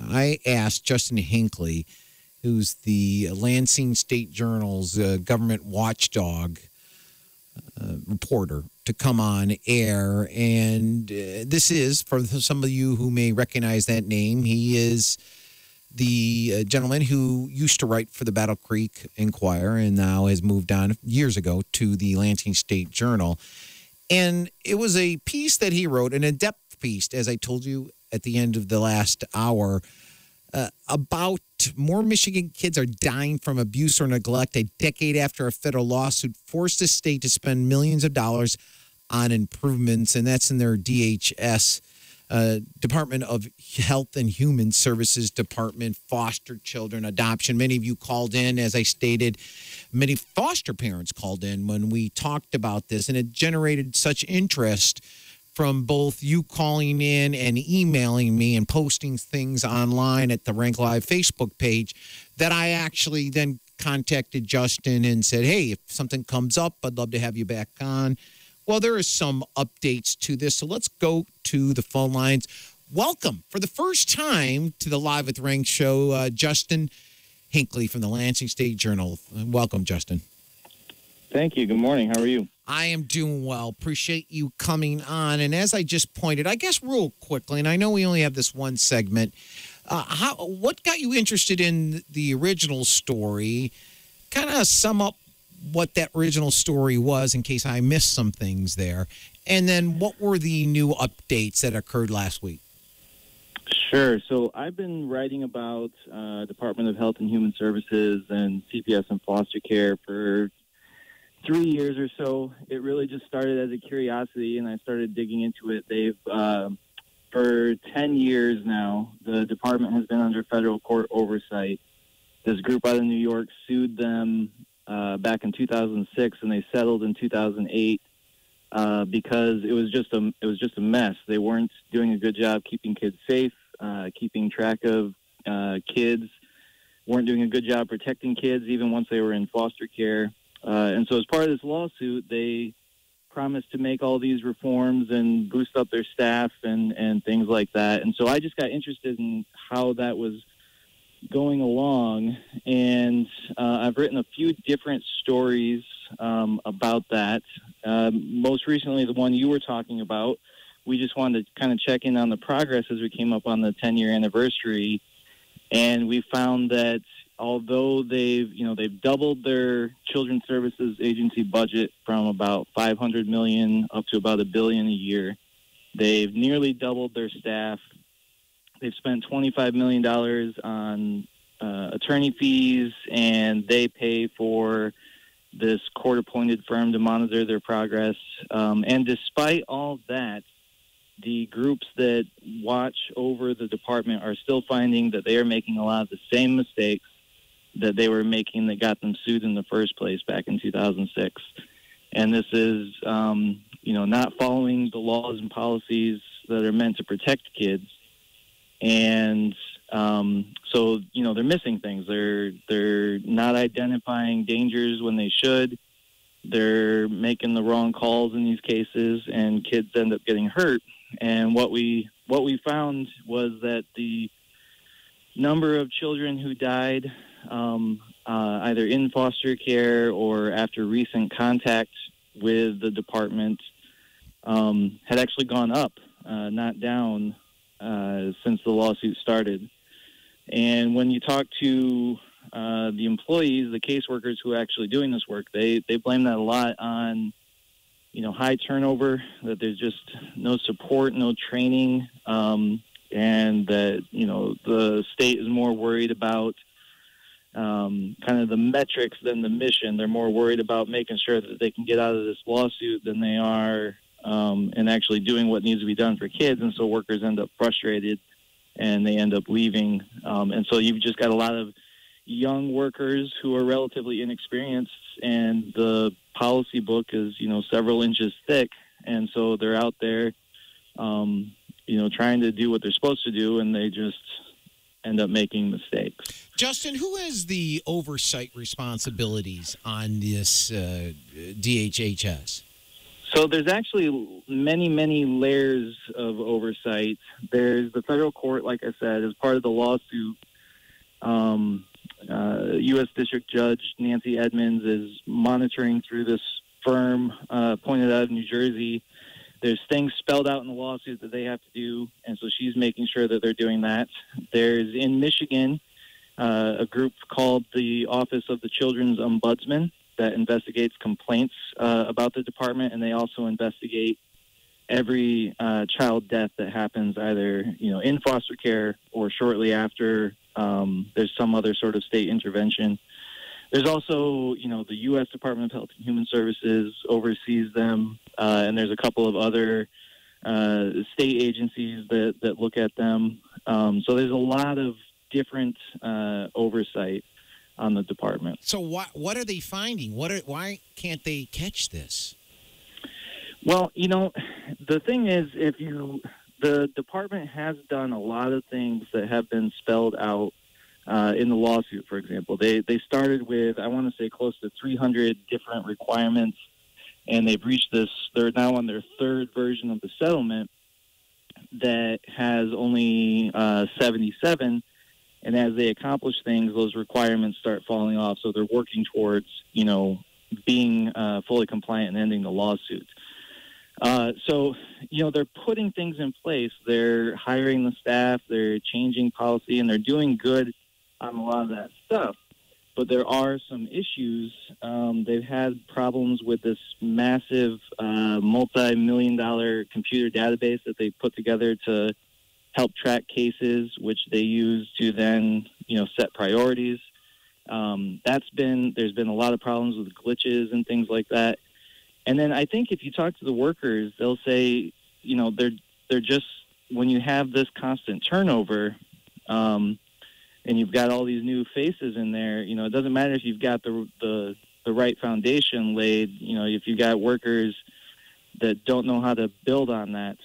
I asked Justin Hinkley, who's the Lansing State Journal's government watchdog reporter, to come on air. And this is, for some of you who may recognize that name, he is the gentleman who used to write for the Battle Creek Inquirer and now has moved on years ago to the Lansing State Journal. And it was a piece that he wrote, an in-depth piece, as I told you at the end of the last hour, about more Michigan kids are dying from abuse or neglect a decade after a federal lawsuit forced the state to spend millions of dollars on improvements, and that's in their DHS, Department of Health and Human Services Department, foster children, adoption. Many of you called in, as I stated, many foster parents called in when we talked about this, and it generated such interest from both you calling in and emailing me and posting things online at the Renk Live Facebook page that I actually then contacted Justin and said, hey, if something comes up, I'd love to have you back on. Well, there is some updates to this, so let's go to the phone lines. Welcome for the first time to the Live with Renk show, Justin Hinkley from the Lansing State Journal. Welcome, Justin. Thank you. Good morning. How are you? I am doing well. Appreciate you coming on. And as I just pointed, I guess real quickly, and I know we only have this one segment, what got you interested in the original story? Kind of sum up what that original story was in case I missed some things there. And then what were the new updates that occurred last week? Sure. So I've been writing about Department of Health and Human Services and CPS and foster care for 3 years or so. It really just started as a curiosity, and I started digging into it. They've, for 10 years now, the department has been under federal court oversight. This group out of New York sued them back in 2006, and they settled in 2008 because it was just a mess. They weren't doing a good job keeping kids safe, keeping track of kids, weren't doing a good job protecting kids even once they were in foster care. And so as part of this lawsuit, they promised to make all these reforms and boost up their staff and things like that. And so I just got interested in how that was going along. And I've written a few different stories about that. Most recently, the one you were talking about, we just wanted to kind of check in on the progress as we came up on the 10-year anniversary. And we found that although they've doubled their Children's Services Agency budget from about $500 million up to about $1 billion a year, they've nearly doubled their staff. They've spent $25 million on attorney fees, and they pay for this court-appointed firm to monitor their progress. And despite all that, the groups that watch over the department are still finding that they are making a lot of the same mistakes that they were making that got them sued in the first place back in 2006. And this is, not following the laws and policies that are meant to protect kids. And so, they're missing things. They're not identifying dangers when they should. They're making the wrong calls in these cases, and kids end up getting hurt. And what we found was that the number of children who died either in foster care or after recent contact with the department had actually gone up, not down, since the lawsuit started. And when you talk to the employees, the caseworkers who are actually doing this work, they blame that a lot on, high turnover, that there's just no support, no training, and that, the state is more worried about kind of the metrics than the mission. They're more worried about making sure that they can get out of this lawsuit than they are and actually doing what needs to be done for kids. And so workers end up frustrated and they end up leaving. And so you've just got a lot of young workers who are relatively inexperienced, and the policy book is, several inches thick. And so they're out there, trying to do what they're supposed to do, and they just end up making mistakes. Justin, who has the oversight responsibilities on this DHHS? So there's actually many, many layers of oversight. There's the federal court, like I said, as part of the lawsuit. U.S. District Judge Nancy Edmonds is monitoring through this firm appointed out of New Jersey. There's things spelled out in the lawsuit that they have to do, and so she's making sure that they're doing that. There's, in Michigan, a group called the Office of the Children's Ombudsman that investigates complaints about the department, and they also investigate every child death that happens either in foster care or shortly after there's some other sort of state intervention. There's also, the U.S. Department of Health and Human Services oversees them, and there's a couple of other state agencies that look at them. So there's a lot of different oversight on the department. So what are they finding? Why can't they catch this? Well, the thing is, the department has done a lot of things that have been spelled out in the lawsuit. For example, they started with, I want to say, close to 300 different requirements, and they've reached this. They're now on their third version of the settlement that has only 77. And as they accomplish things, those requirements start falling off. So they're working towards, being fully compliant and ending the lawsuit. So they're putting things in place. They're hiring the staff. They're changing policy, and they're doing good on a lot of that stuff. But there are some issues. They've had problems with this massive multi-million-dollar computer database that they put together to help track cases, which they use to then, set priorities. There's been a lot of problems with glitches and things like that. And then I think if you talk to the workers, they'll say, they're just, when you have this constant turnover, and you've got all these new faces in there, it doesn't matter if you've got the right foundation laid, if you've got workers that don't know how to build on that,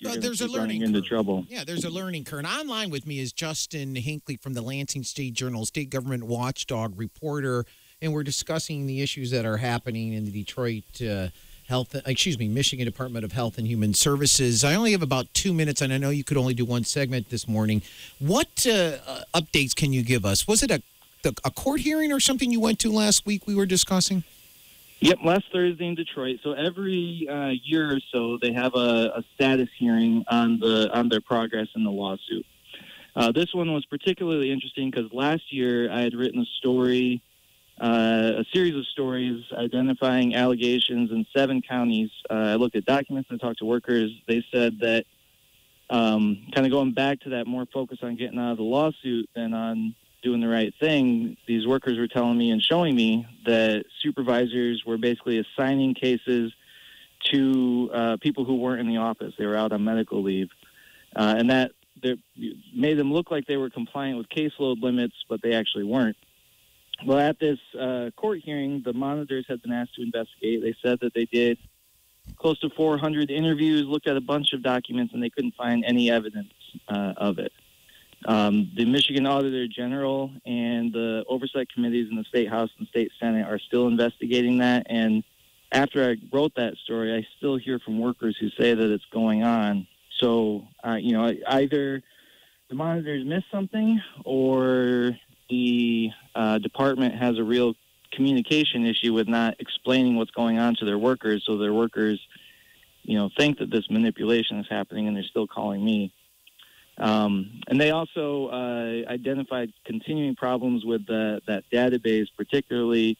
there's a learning into curve. trouble. Yeah, there's a learning curve. And online with me is Justin Hinkley from the Lansing State Journal, state government watchdog reporter, and we're discussing the issues that are happening in the Detroit Michigan Department of Health and Human Services. I only have about 2 minutes, and I know you could only do one segment this morning. What updates can you give us? Was it a court hearing or something you went to last week we were discussing? Yep, last Thursday in Detroit. So every year or so, they have a status hearing on their progress in the lawsuit. This one was particularly interesting because last year I had written a series of stories identifying allegations in 7 counties. I looked at documents and talked to workers. They said that kind of going back to that more focus on getting out of the lawsuit than on doing the right thing, these workers were telling me and showing me that supervisors were basically assigning cases to people who weren't in the office. They were out on medical leave. And that made them look like they were compliant with caseload limits, but they actually weren't. Well, at this court hearing, the monitors had been asked to investigate. They said that they did close to 400 interviews, looked at a bunch of documents, and they couldn't find any evidence of it. The Michigan Auditor General and the oversight committees in the State House and State Senate are still investigating that. And after I wrote that story, I still hear from workers who say that it's going on. So, either the monitors missed something or the department has a real communication issue with not explaining what's going on to their workers. So their workers, think that this manipulation is happening, and they're still calling me. And they also identified continuing problems with that database. Particularly,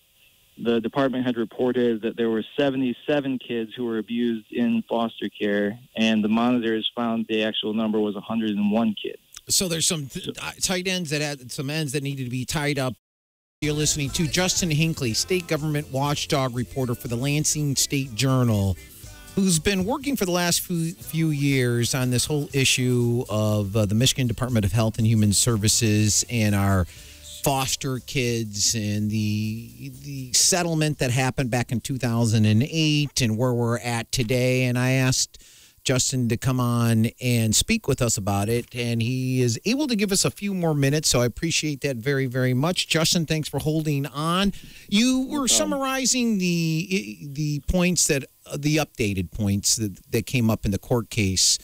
the department had reported that there were 77 kids who were abused in foster care, and the monitors found the actual number was 101 kids. So there's some tight ends that had some ends that needed to be tied up. You're listening to Justin Hinkley, state government watchdog reporter for the Lansing State Journal, who's been working for the last few years on this whole issue of the Michigan Department of Health and Human Services and our foster kids and the settlement that happened back in 2008 and where we're at today. And I asked Justin to come on and speak with us about it, and he is able to give us a few more minutes, so I appreciate that very, very much. Justin, thanks for holding on. You were summarizing the points the updated points that came up in the court case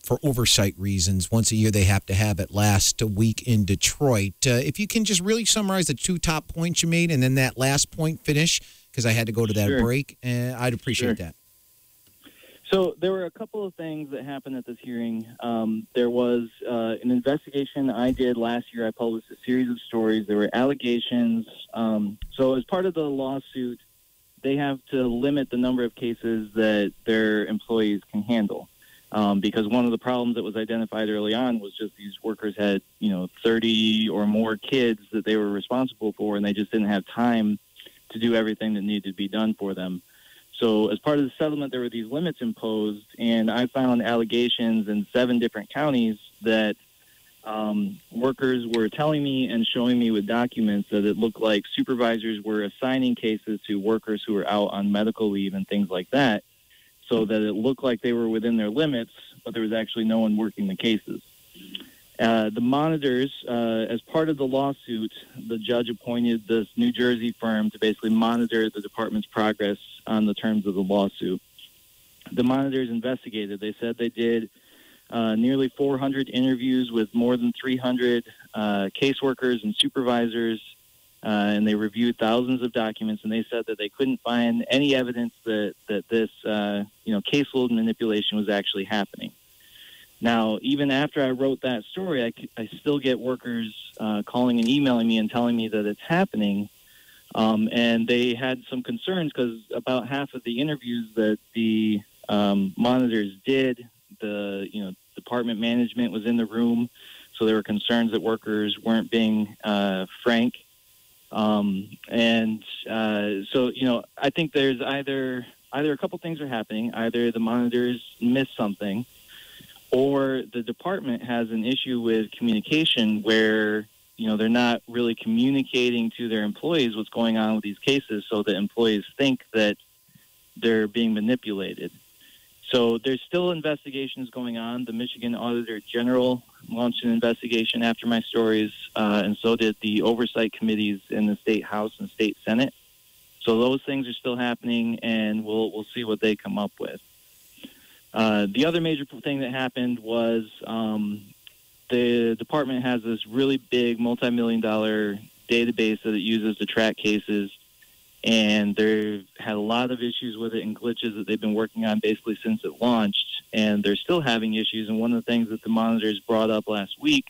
for oversight reasons. Once a year, they have to have it last week in Detroit. If you can just really summarize the two top points you made and then that last point finish, because I had to go to that break, I'd appreciate that. So there were a couple of things that happened at this hearing. There was an investigation I did last year. I published a series of stories. There were allegations. So as part of the lawsuit, they have to limit the number of cases that their employees can handle. Because one of the problems that was identified early on was just these workers had, 30 or more kids that they were responsible for, and they just didn't have time to do everything that needed to be done for them. So as part of the settlement, there were these limits imposed, and I found allegations in 7 different counties that workers were telling me and showing me with documents that it looked like supervisors were assigning cases to workers who were out on medical leave and things like that, so that it looked like they were within their limits, but there was actually no one working the cases. The monitors, as part of the lawsuit, the judge appointed this New Jersey firm to basically monitor the department's progress on the terms of the lawsuit. The monitors investigated. They said they did nearly 400 interviews with more than 300 caseworkers and supervisors, and they reviewed thousands of documents, and they said that they couldn't find any evidence that this caseload manipulation was actually happening. Now, even after I wrote that story, I still get workers calling and emailing me and telling me that it's happening. And they had some concerns because about half of the interviews that the monitors did, the department management was in the room, so there were concerns that workers weren't being frank. So I think there's either a couple things are happening. Either the monitors missed something, or the department has an issue with communication where, they're not really communicating to their employees what's going on with these cases, so that employees think that they're being manipulated. So there's still investigations going on. The Michigan Auditor General launched an investigation after my stories, and so did the oversight committees in the State House and State Senate. So those things are still happening, and we'll see what they come up with. The other major thing that happened was the department has this really big multi-million-dollar database that it uses to track cases, and they've had a lot of issues with it and glitches that they've been working on basically since it launched, and they're still having issues. And one of the things that the monitors brought up last week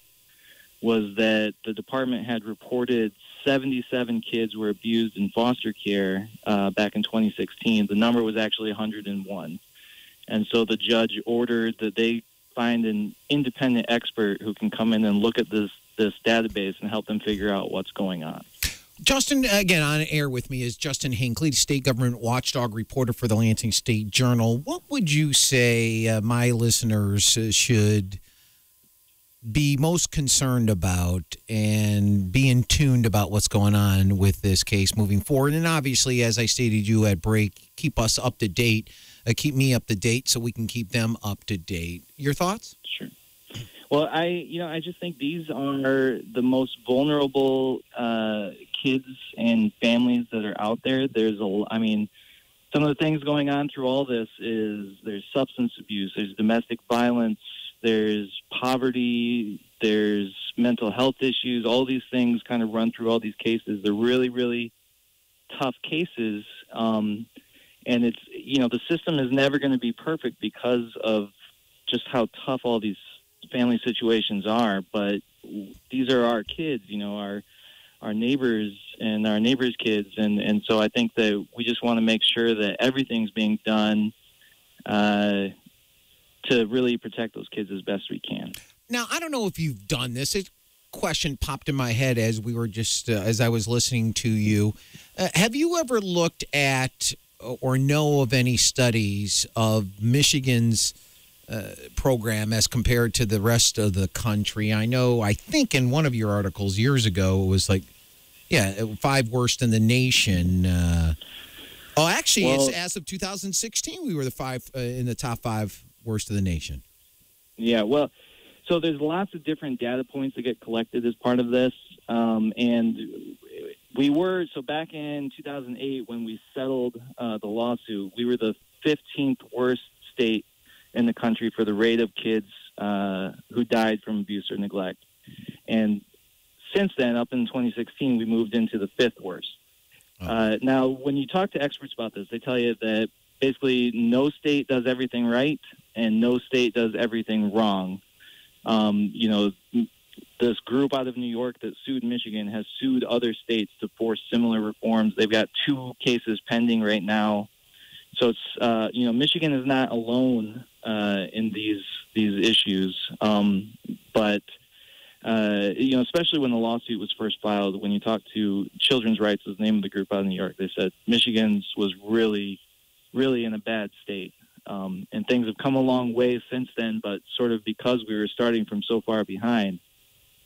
was that the department had reported 77 kids were abused in foster care back in 2016. The number was actually 101. And so the judge ordered that they find an independent expert who can come in and look at this database and help them figure out what's going on. Justin, again, on air with me is Justin Hinkley, state government watchdog reporter for the Lansing State Journal. What would you say my listeners should be most concerned about and be in tuned about what's going on with this case moving forward? And obviously, as I stated you at break, keep us up to date. Keep me up to date so we can keep them up to date. Your thoughts? Sure. Well, I just think these are the most vulnerable kids and families that are out there. Some of the things going on through all this is there's substance abuse, there's domestic violence, there's poverty, there's mental health issues. All these things kind of run through all these cases. They're really, really tough cases. And it's, the system is never going to be perfect because of just how tough all these family situations are. But these are our kids, our neighbors and our neighbors' kids. And so I think that we just want to make sure that everything's being done to really protect those kids as best we can. Now, I don't know if you've done this. A question popped in my head as we were just, as I was listening to you. Have you ever looked at or know of any studies of Michigan's program as compared to the rest of the country? I think in one of your articles years ago, it was like, 5 worst in the nation. It's as of 2016, we were the 5 in the top 5 worst of the nation. Yeah, well, so there's lots of different data points that get collected as part of this. And so back in 2008 when we settled the lawsuit, we were the 15th worst state in the country for the rate of kids who died from abuse or neglect. And since then, up in 2016, we moved into the 5th worst. Now, when you talk to experts about this, they tell you that basically no state does everything right and no state does everything wrong. This group out of New York that sued Michigan has sued other states to force similar reforms. They've got 2 cases pending right now. So it's, Michigan is not alone in these issues. But especially when the lawsuit was first filed, when you talk to Children's Rights, is the name of the group out of New York, they said Michigan's was really, really in a bad state. And things have come a long way since then, but sort of because we were starting from so far behind,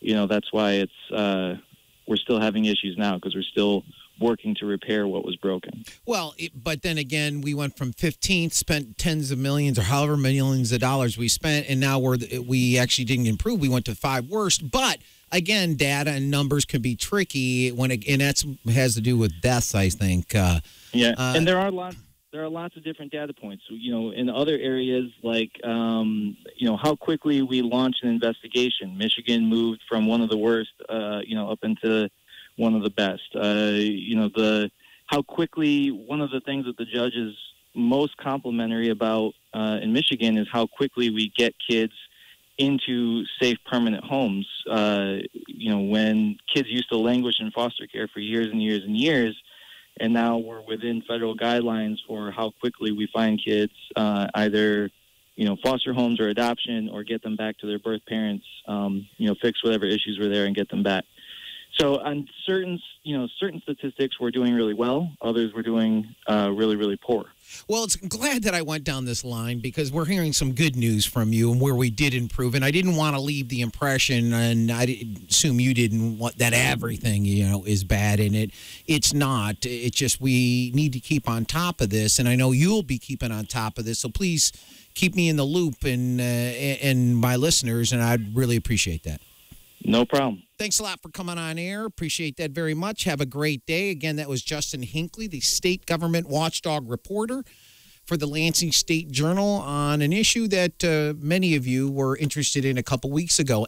that's why we're still having issues now, because we're still working to repair what was broken. Well, but then again, we went from 15th, spent tens of millions or however millions of dollars we spent, and now we actually didn't improve. We went to 5 worst. But again, data and numbers can be tricky and that has to do with deaths, I think. And there are lots of different data points. So, in other areas like, how quickly we launch an investigation. Michigan moved from one of the worst, up into one of the best. How quickly, one of the things that the judge is most complimentary about in Michigan is how quickly we get kids into safe permanent homes. When kids used to languish in foster care for years and years and years, and now we're within federal guidelines for how quickly we find kids, either, foster homes or adoption, or get them back to their birth parents, fix whatever issues were there and get them back. So on certain statistics, we're doing really well. Others we're doing really, really poor. Well, I'm glad that I went down this line because we're hearing some good news from you and where we did improve. And I didn't want to leave the impression, and I assume you didn't want that everything, is bad in it. It's not. It's just we need to keep on top of this. And I know you'll be keeping on top of this. So please keep me in the loop and my listeners, and I'd really appreciate that. No problem. Thanks a lot for coming on air. Appreciate that very much. Have a great day. Again, that was Justin Hinkley, the state government watchdog reporter for the Lansing State Journal on an issue that many of you were interested in a couple weeks ago.